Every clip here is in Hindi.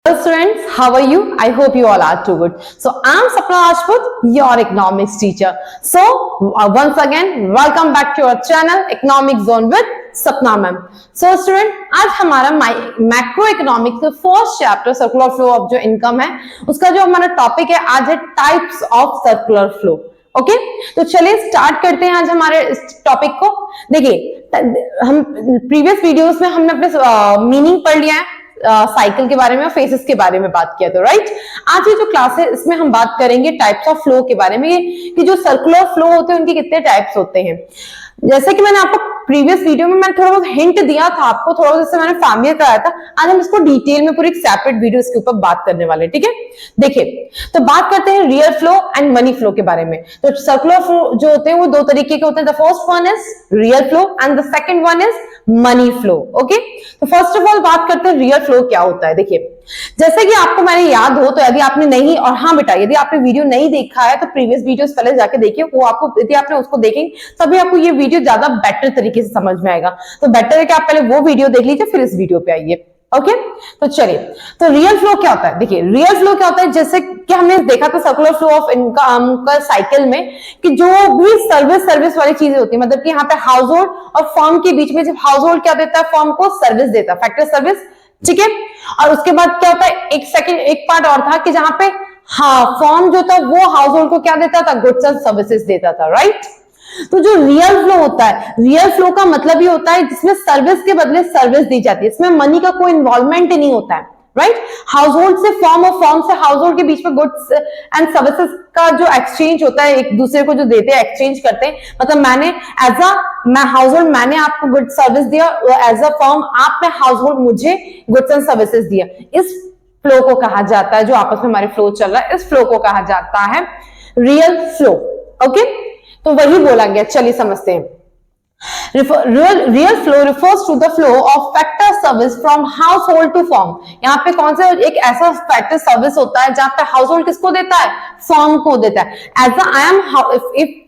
Students, how are you? I hope you all are too good. So I'm Sapna Rajput, your economics teacher. So once again, welcome back to our channel Economic Zone with Sapna ma'am. So student, आज हमारा मैक्रो इकोनॉमिक्स का first chapter circular flow of जो इनकम है उसका जो हमारा टॉपिक है आज है types of circular flow. Okay तो चलिए स्टार्ट करते हैं आज हमारे इस टॉपिक को. देखिए हम प्रीवियस वीडियोस में हमने अपने मीनिंग पढ़ लिया है साइकिल के बारे में और फेसेस के बारे में बात किया. तो राइट, आज ये जो क्लास है इसमें हम बात करेंगे टाइप्स ऑफ फ्लो के बारे में कि जो सर्कुलर फ्लो होते हैं उनके कितने टाइप्स होते हैं. जैसे कि मैंने आपको प्रीवियस वीडियो में मैंने थोड़ा बहुत हिंट दिया था आपको, थोड़ा बहुत जैसे मैंने फैमिलियर कराया था. आज हम इसको डिटेल में पूरी एक सेपरेट वीडियो इसके ऊपर बात करने वाले हैं. ठीक है, देखिए तो बात करते हैं real flow and money flow के बारे में. तो सर्कुलर फ्लो जो होते हैं वो दो तरीके के होते हैं. The first one is real flow and the second one is money flow. Okay, तो फर्स्ट ऑफ ऑल बात करते हैं रियल फ्लो क्या होता है. देखिए जैसे कि आपको मैंने याद हो तो यदि आपने नहीं, और हाँ बेटा यदि आपने वीडियो नहीं देखा है तो प्रीवियस वीडियोस पहले जाके देखिए, वो आपको यदि आपने उसको देखेंगे तभी आपको ये वीडियो ज्यादा बेटर तरीके से समझ में आएगा. तो बेटर है कि आप पहले वो वीडियो देख लीजिए फिर इस वीडियो पे आइए. ओके तो चलिए, तो रियल फ्लो क्या होता है. देखिए रियल फ्लो क्या होता है, जैसे कि हमने देखा था सर्कुलर फ्लो ऑफ इनकम का साइकिल में कि जो भी सर्विस वाली चीजें होती है, मतलब कि यहाँ पे हाउस होल्ड और फर्म के बीच में जब हाउस होल्ड क्या देता है, फर्म को सर्विस देता है, फैक्टर सर्विस. ठीक है, और उसके बाद क्या होता है, एक पार्ट और था कि जहां पे हाँ फर्म जो था वो हाउस होल्ड को क्या देता था, गुड्स एंड सर्विसेज देता था. राइट, तो जो रियल फ्लो होता है, रियल फ्लो का मतलब ये होता है जिसमें सर्विस के बदले सर्विस दी जाती है, इसमें मनी का कोई इन्वॉल्वमेंट ही नहीं होता है. राइट, हाउस होल्ड से फर्म और फर्म से हाउस होल्ड के बीच में गुड्स एंड सर्विसेज का जो एक्सचेंज होता है, एक दूसरे को जो देते हैं एक्सचेंज करते हैं. मतलब मैं हाउस होल्ड मैंने आपको गुड सर्विस दिया, एज अ फर्म आपने हाउस होल्ड मुझे गुड्स एंड सर्विसेज दिया. इस फ्लो को कहा जाता है, जो आपस में हमारे फ्लो चल रहा है इस फ्लो को कहा जाता है रियल फ्लो. ओके, तो वही बोला गया. चलिए समझते हैं. Real flow refers to the flow of factor service from household to firm. यहाँ पे कौन सा एक ऐसा factor service होता है जहाँ पे household किसको देता है, firm को देता है.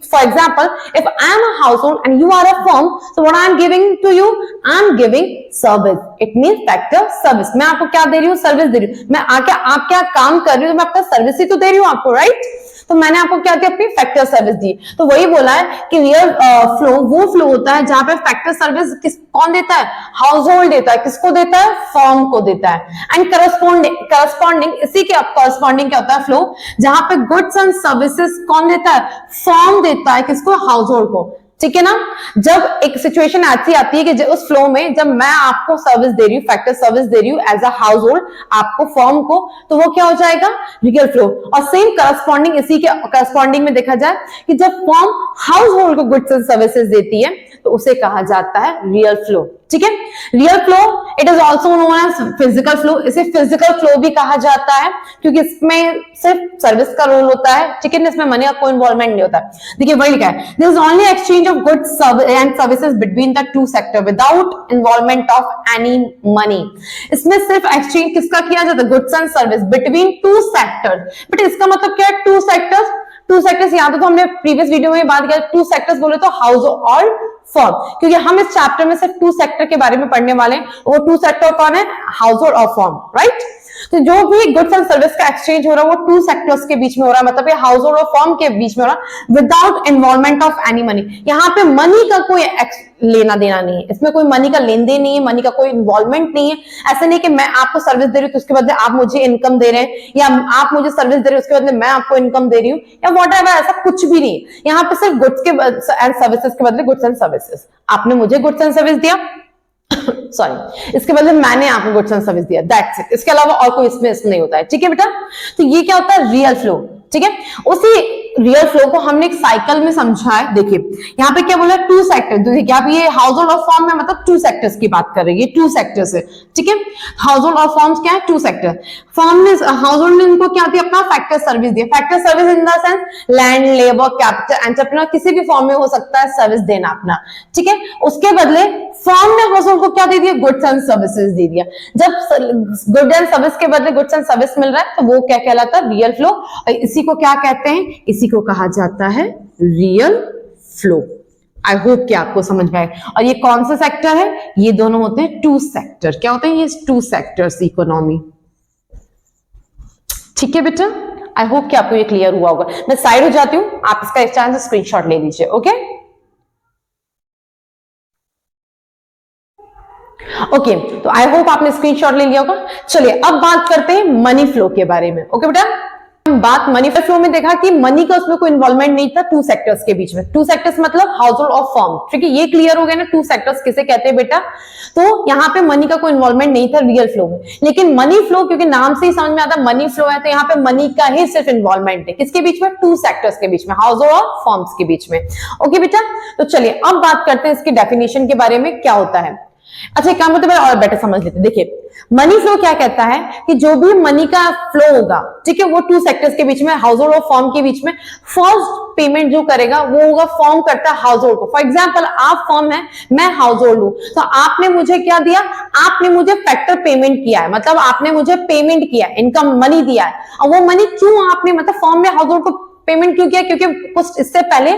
For example, if I am a household and you are a firm, so what I am giving to you, I am giving service. It means factor service. मैं आपको क्या दे रही हूँ, सर्विस दे रही हूँ. मैं आके आप क्या काम कर रही हूँ, मैं आपका सर्विस ही तो दे रही हूँ आपको. राइट, तो मैंने आपको क्या दिया, अपनी फैक्टर सर्विस दी. तो वही बोला है कि रियल फ्लो वो फ्लो होता है जहां पे फैक्टर सर्विस कौन देता है, हाउस होल्ड देता है. किसको देता है, फर्म को देता है. एंड करस्पॉन्डिंग इसी के करस्पॉन्डिंग क्या होता है, फ्लो जहां पे गुड्स एंड सर्विसेज कौन देता है, फर्म देता है. किसको, हाउस होल्ड को. ठीक है ना, जब एक सिचुएशन ऐसी आती है कि उस फ्लो में जब मैं आपको सर्विस दे रही हूँ, फैक्टर सर्विस दे रही हूँ एज अ हाउस होल्ड आपको फर्म को, तो वो क्या हो जाएगा, रियल फ्लो. और सेम करस्पॉन्डिंग इसी के करस्पॉन्डिंग में देखा जाए कि जब फर्म हाउस होल्ड को गुड्स एंड सर्विसेज देती है तो उसे कहा जाता है रियल फ्लो. ठीक है, real flow it is also known as physical flow. इसे फिजिकल फ्लो भी कहा जाता है क्योंकि इसमें सिर्फ सर्विस का रोल होता है. ठीक है, इसमें मनी का कोई इन्वॉल्वमेंट नहीं होता. देखिए वही लिखा है, there is only exchange of goods and services between the two sector without involvement of any money. इसमें सिर्फ एक्सचेंज किसका किया जाता है, goods and service between two sectors. But इसका मतलब क्या है, टू सेक्टर्स यहाँ तो हमने प्रीवियस वीडियो में बात किया, टू सेक्टर्स बोले तो हाउस और फर्म, क्योंकि हम इस चैप्टर में सिर्फ टू सेक्टर के बारे में पढ़ने वाले हैं. वो टू सेक्टर कौन है, हाउस और फर्म. राइट, तो जो भी गुड्स एंड सर्विस का एक्सचेंज हो रहा है वो टू सेक्टर्स के बीच में हो रहा है, मतलब ये हाउस और फर्म के बीच में हो रहा है without involvement of any money. यहाँ पे मनी का कोई लेना देना नहीं है, इसमें कोई मनी का लेन देन नहीं है, मनी का कोई इन्वॉल्वमेंट नहीं है. ऐसा नहीं कि मैं आपको सर्विस दे रही हूँ तो उसके बदले आप मुझे इनकम दे रहे हैं, या आप मुझे सर्विस दे रहे हैं उसके बदले मैं आपको इनकम दे रही हूँ, या व्हाटएवर. ऐसा कुछ भी नहीं. यहाँ पे सिर्फ गुड्स के एंड सर्विसेज के बदले गुड्स एंड सर्विसेज. आपने मुझे गुड्स एंड सर्विस दिया सॉरी, इसके बदले मैंने आपको गुड्स एंड सर्विस दिया, दैट्स इट. इसके अलावा और कोई इसमें नहीं होता है. ठीक है बेटा, तो ये क्या होता है, रियल फ्लो. ठीक है, उसी रियल फ्लो को हमने एक साइकिल में समझा है. देखिए यहाँ पे क्या बोला, टू सेक्टर. देखिए आप ये हाउस होल्ड और फर्म में मतलब टू सेक्टर्स की बात कर रही है, टू सेक्टर्स है. ठीक है, हाउस होल्ड और फर्म्स क्या है, टू सेक्टर. फर्म ने हाउस होल्ड ने इनको क्या दिया, अपना फैक्टर सर्विस दिया. Factor service in the sense land, labour, capital, entrepreneur, किसी भी फॉर्म में हो सकता है सर्विस देना अपना. ठीक है, उसके बदले फर्म ने हाउस होल्ड को क्या दे दिया, गुड्स एंड सर्विसेज दे दिया. जब गुड एंड सर्विस के बदले गुड्स एंड सर्विस मिल रहा है तो वो क्या कहलाता है, रियल फ्लो. और इसी को क्या कहते हैं, इसी को कहा जाता है रियल फ्लो. आई होप कि आपको समझ में आए. और ये कौन सा सेक्टर है, ये दोनों होते हैं टू सेक्टर. क्या होते हैं ये, टू सेक्टर्स इकोनॉमी. ठीक है बेटा, आई होप कि आपको ये क्लियर हुआ होगा। मैं साइड हो जाती हूं, आप इसका एक चांस स्क्रीनशॉट ले लीजिए। ओके ओके, तो आई होप आपने स्क्रीनशॉट ले लिया होगा। चलिए अब बात करते हैं मनी फ्लो के बारे में। ओके बेटा, बात मनी फ्लो में देखा कि मनी का उसमें कोई इन्वॉल्वमेंट नहीं था टू सेक्टर्स के बीच में। टू सेक्टर्स मतलब हाउस होल्ड और फर्म। ठीक है, ये क्लियर हो गया ना, टू सेक्टर्स किसे कहते हैं बेटा। तो यहाँ पे मनी का कोई इन्वॉल्वमेंट नहीं था रियल फ्लो में, लेकिन मनी फ्लो क्योंकि नाम से ही समझ में आता मनी फ्लो है, तो यहाँ पे मनी का ही सिर्फ इन्वॉल्वमेंट है। किसके बीच में? टू सेक्टर्स के बीच में, हाउस होल्ड और फर्म्स के बीच में। ओके बेटा, तो चलिए अब बात करते हैं इसकी डेफिनेशन के बारे में, क्या होता है। अच्छा, काम होता है और बेटर समझ लेते। देखिए मनी फ्लो क्या कहता है कि जो भी मनी का फ्लो होगा, ठीक है, वो टू सेक्टर्स के बीच में, हाउस होल्ड और फर्म के बीच में, फर्स्ट पेमेंट जो करेगा वो होगा, फर्म करता है हाउस होल्ड को। फॉर एग्जांपल आप फर्म है, मैं हाउस होल्ड हूं, तो आपने मुझे क्या दिया? आपने मुझे फैक्टर पेमेंट किया है, मतलब आपने मुझे पेमेंट किया, इनकम मनी दिया है। और वो मनी क्यों आपने, मतलब फर्म में हाउस होल्ड को पेमेंट क्यों किया? क्योंकि कुछ इससे पहले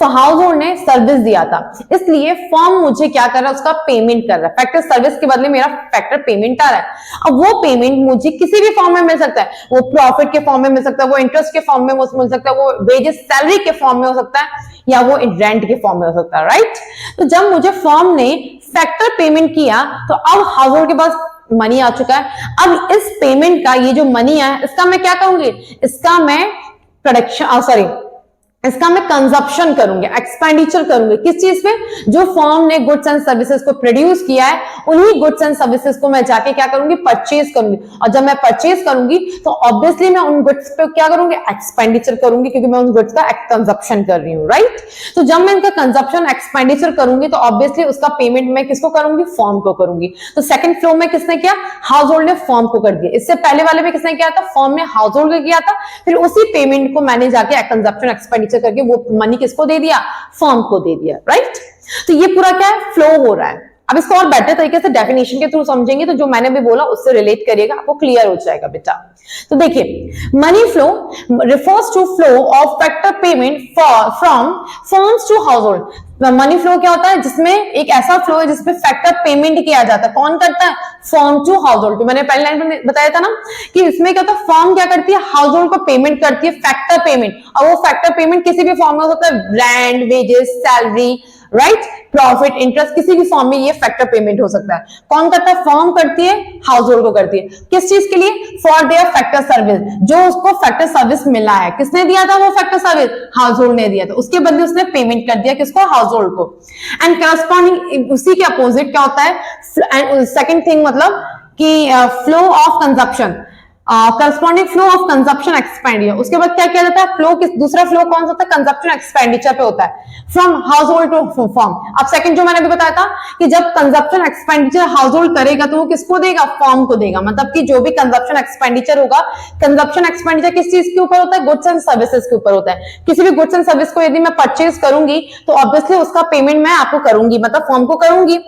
हाउस होल्ड ने सर्विस दिया था, इसलिए फर्म मुझे क्या कर रहा है? उसका पेमेंट कर रहा है। फैक्टर सर्विस के बदले मेरा फैक्टर पेमेंट आ रहा है। अब वो पेमेंट मुझे किसी भी फॉर्म में मिल सकता है, वो प्रॉफिट के फॉर्म में मिल सकता है, वो इंटरेस्ट के फॉर्म में मिल सकता है, वो वेजेस सैलरी के फॉर्म में हो सकता है, या वो रेंट के फॉर्म में हो सकता है, राइट। तो जब मुझे फर्म ने फैक्टर पेमेंट किया, तो अब हाउस होल्ड के पास मनी आ चुका है। अब इस पेमेंट का, ये जो मनी है, इसका मैं क्या कहूंगी? इसका मैं प्रोडक्शन, सॉरी, इसका मैं कंजप्शन करूंगी, एक्सपेंडिचर करूंगी। किस चीज पे? जो फर्म ने गुड्स एंड सर्विसेज को प्रोड्यूस किया है, उन्हीं गुड्स एंड सर्विसेज को मैं जाके क्या करूंगी? परचेज करूंगी। और जब मैं परचेज करूंगी तो ऑब्वियसली मैं उन गुड्स पे क्या करूंगी? एक्सपेंडिचर करूंगी, क्योंकि मैं उन गुड्स का कंजप्शन कर रही हूँ, राइट। तो जब मैं इनका कंजप्शन एक्सपेंडिचर करूंगी तो ऑब्वियसली उसका पेमेंट मैं किसको करूंगी? फर्म को करूंगी। तो सेकंड फ्लो में किसने किया? हाउस होल्ड ने फर्म को कर दिया। इससे पहले वाले में किसने किया था? फर्म ने हाउस होल्ड को किया था। फिर उसी पेमेंट को मैंने जाके कंजप्शन एक्सपेंडिचर करके वो मनी किसको दे दिया? फर्म को दे दिया, राइट। तो ये पूरा क्या है? फ्लो हो रहा है। अब इसको और बेटर तरीके से डेफिनेशन के थ्रू समझेंगे तो जो मैंने भी बोला उससे रिलेट करिएगा, आपको क्लियर हो जाएगा बेटा। तो देखिए money flow refers to flow of factor payment from firms to household. Money flow क्या होता है? जिसमें एक ऐसा फ्लो है जिसमें फैक्टर पेमेंट किया जाता है। कौन करता है? Firm to household. मैंने पहले लाइन में बताया था ना कि इसमें क्या होता है? फर्म क्या करती है? हाउस होल्ड को पेमेंट करती है, फैक्टर पेमेंट। और वो फैक्टर पेमेंट किसी भी फॉर्म में हो सकता है, rent, wages, salary, right, profit, interest, किसी भी फॉर्म में ये फैक्टर पेमेंट हो सकता है। कौन करता है? फर्म करती है, हाउस होल्ड को करती है। किस चीज के लिए? For their factor service. जो उसको फैक्टर सर्विस मिला है, किसने दिया था वो फैक्टर सर्विस? हाउस होल्ड ने दिया था। उसके बदले उसने पेमेंट कर दिया, किसको? हाउस होल्ड को। एंड करस्पॉन्डिंग उसी के अपोजिट क्या होता है? एंड सेकंड थिंग मतलब कि flow of consumption, corresponding flow of consumption expenditure. उसके बाद क्या किया जाता है? फ्लो किस, दूसरा फ्लो कौन सा होता है? कंजप्शन एक्सपेंडिचर पे होता है, from household to firm. अब सेकंड जो मैंने भी बताया था कि जब कंजप्शन एक्सपेंडिचर हाउस होल्ड करेगा तो वो किसको देगा? फर्म को देगा। मतलब कि जो भी कंजप्शन एक्सपेंडिचर होगा, कंजप्शन एक्सपेंडिचर किस चीज के ऊपर होता है? गुड्स एंड सर्विसेज के ऊपर होता है। किसी भी गुड्स एंड सर्विस को यदि मैं परचेज करूंगी तो ऑब्वियसली उसका पेमेंट मैं आपको करूंगी, मतलब फर्म को करूंगी।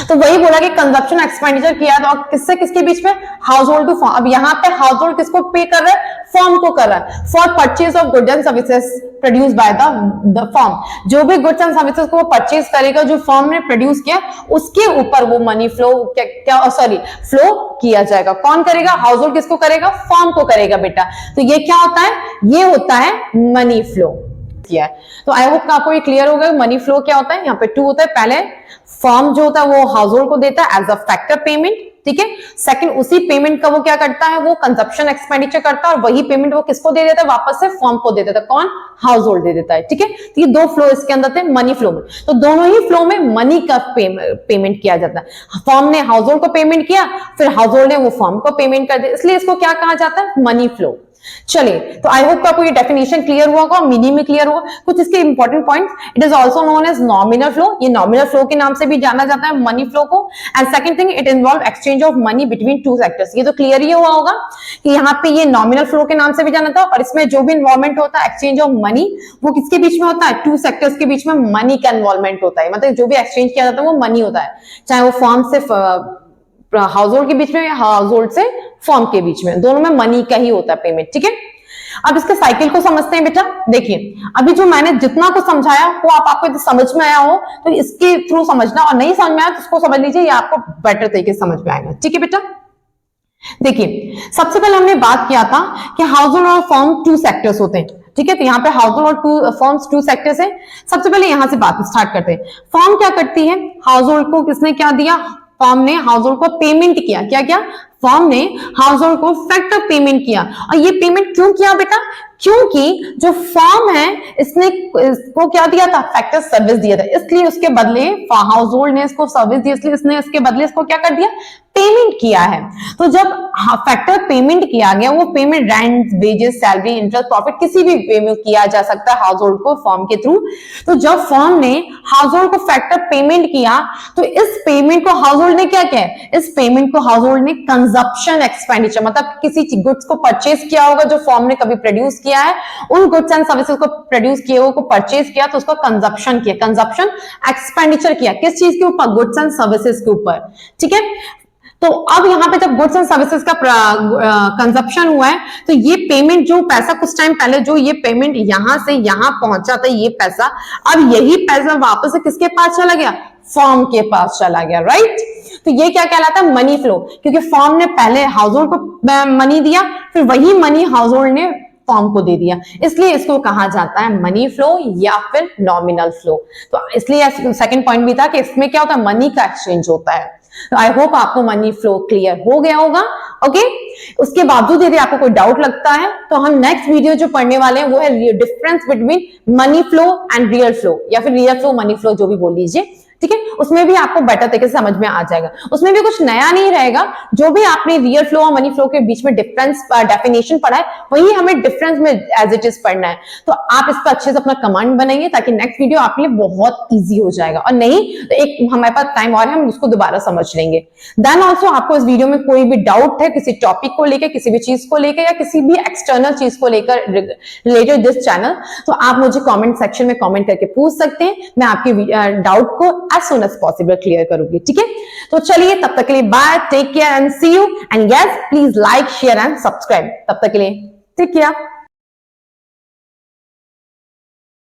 तो वही बोला कि कंजप्शन एक्सपेंडिचर किया तो किससे किसके बीच में? Household to firm. अब यहाँ पे हाउस होल्ड किसको पे कर रहा है? फर्म को कर रहा है, for purchase of goods and services produce by the firm. जो भी गुड्स एंड सर्विसेज को वो परचेज करेगा जो फर्म ने प्रोड्यूस किया, उसके ऊपर वो मनी फ्लो फ्लो किया जाएगा। कौन करेगा? हाउस होल्ड किसको करेगा? फर्म को करेगा बेटा। तो ये क्या होता है? ये होता है मनी फ्लो। तो आई होप आपको ये क्लियर होगा मनी फ्लो क्या होता है। यहाँ पे टू होता है, पहले फर्म जो होता है वो हाउस होल्ड को देता है एज अ फैक्टर पेमेंट, ठीक है। सेकंड, उसी पेमेंट का वो क्या करता है? वो कंजप्शन एक्सपेंडिचर करता है और वही पेमेंट वो किसको दे देता है? वापस से फर्म को दे देता है। कौन? हाउस होल्ड दे देता है, ठीक है। तो ये दो फ्लो इसके अंदर थे मनी फ्लो में। तो दोनों ही फ्लो में मनी का पेमेंट किया जाता है। फर्म ने हाउस होल्ड को पेमेंट किया, फिर हाउस होल्ड ने वो फर्म को पेमेंट कर दिया, इसलिए इसको क्या कहा जाता है? Money flow. चलिए, तो आई होप आपको ये डेफिनेशन क्लियर हुआ होगा, मीनिंग में क्लियर हुआ। कुछ इसके important points, it is also known as nominal flow. ये नॉमिनल फ्लो के नाम से भी जाना जाता है मनी फ्लो को। And second thing, it involve exchange of money between two sectors. ये तो क्लियर ही हुआ होगा कि यहाँ पे ये नॉमिनल फ्लो के नाम से भी जाना था, और इसमें जो भी इन्वॉल्वमेंट होता है एक्सचेंज ऑफ मनी, वो किसके बीच में होता है? टू सेक्टर्स के बीच में मनी का इन्वॉल्वमेंट होता है। मतलब जो भी एक्सचेंज किया जाता है वो मनी होता है, चाहे वो फर्म से हाउस होल्ड के बीच में या हाउस होल्ड से फर्म के बीच में, दोनों में मनी का ही होता है पेमेंट, ठीक है। अब इसके साइकिल को समझते हैं बेटा। देखिए, अभी जो मैंने जितना कुछ समझाया वो आपको समझ में आया हो तो इसके थ्रू समझना, और नहीं समझ में आया तो उसको समझ लीजिए, ये आपको बेटर तरीके से समझ में आएगा, ठीक है बेटा। देखिए, सबसे पहले हमने बात किया था कि हाउस होल्ड और फर्म टू सेक्टर्स होते हैं, ठीक है। तो यहाँ पे हाउस होल्ड और टू फर्म्स टू सेक्टर्स है। सबसे पहले यहां से बात स्टार्ट करते हैं। फर्म क्या करती है, हाउस होल्ड को किसने क्या दिया, फर्म ने हाउस होल्ड को पेमेंट किया। क्या क्या, फर्म ने हाउस होल्ड को फैक्टर पेमेंट किया। और ये पेमेंट क्यों किया बेटा, क्योंकि जो फर्म है इसको क्या दिया था, फैक्टर सर्विस दिया था, इसलिए उसके बदले हाउस होल्ड ने इसको सर्विस दी, इसलिए इसने इसके बदले इसको क्या कर दिया, पेमेंट किया है। तो जब फैक्टर पेमेंट किया गया, वो payment rent, wages, salary, interest, profit किसी भी वे में किया जा सकता है हाउस होल्ड को फर्म के थ्रू। तो जब फर्म ने हाउस होल्ड को फैक्टर पेमेंट किया, तो इस पेमेंट को हाउस होल्ड ने क्या किया, इस पेमेंट को हाउस होल्ड ने कंजप्शन एक्सपेंडिचर, मतलब किसी गुड्स को परचेज किया होगा जो फर्म ने कभी प्रोड्यूस किया है, उन गुड्स एंड सर्विसेज को प्रोड्यूस किए हुए को परचेज किया, तो उसको कंजप्शन किया, कंजप्शन एक्सपेंडिचर किया। किस चीज के ऊपर, गुड्स एंड सर्विसेज के ऊपर, ठीक है। तो अब यहां पे जब गुड्स एंड सर्विसेज का कंजप्शन हुआ है, तो ये पेमेंट, जो पैसा कुछ टाइम पहले जो ये पेमेंट यहां से यहां पहुंचा था, ये पैसा, अब यही पैसा वापस से किसके पास चला गया, फर्म के पास चला गया, राइट। तो ये क्या कहलाता है, मनी फ्लो, क्योंकि फर्म ने पहले हाउस होल्ड को मनी दिया, फिर वही मनी हाउस होल्ड ने फर्म को दे दिया, इसलिए इसको कहा जाता है मनी फ्लो या फिर नॉमिनल फ्लो। तो इसलिए सेकंड पॉइंट भी था कि इसमें क्या होता है, मनी का एक्सचेंज होता है। तो आई होप आपको मनी फ्लो क्लियर हो गया होगा, ओके। उसके बावजूद यदि आपको कोई डाउट लगता है, तो हम नेक्स्ट वीडियो जो पढ़ने वाले हैं वो है difference between money flow and real flow, या फिर रियल फ्लो मनी फ्लो, जो भी बोल लीजिए, ठीक है। उसमें भी आपको बेटर तरीके से समझ में आ जाएगा, उसमें भी कुछ नया नहीं रहेगा। जो भी आपने रियल फ्लो और मनी फ्लो के बीच में डिफरेंस डेफिनेशन पढ़ा है, वही हमें डिफरेंस में एज इट इज पढ़ना है। तो आप इस पर अच्छे से अपना कमांड बनाइए, ताकि नेक्स्ट वीडियो आपके लिए बहुत इजी हो जाएगा, और नहीं तो एक हमारे पास टाइम और है, हम उसको दोबारा समझ लेंगे। देन ऑल्सो आपको इस वीडियो में कोई भी डाउट है किसी टॉपिक को लेकर, किसी भी चीज को लेकर, या किसी भी एक्सटर्नल चीज को लेकर रिलेटेड दिस चैनल, तो आप मुझे कमेंट सेक्शन में कमेंट करके पूछ सकते हैं। मैं आपके डाउट को as soon as possible clear करूंगी, ठीक है। तो चलिए, तब तक के लिए bye, take care and see you, and yes please like, share and subscribe. तब तक के लिए टेक केयर।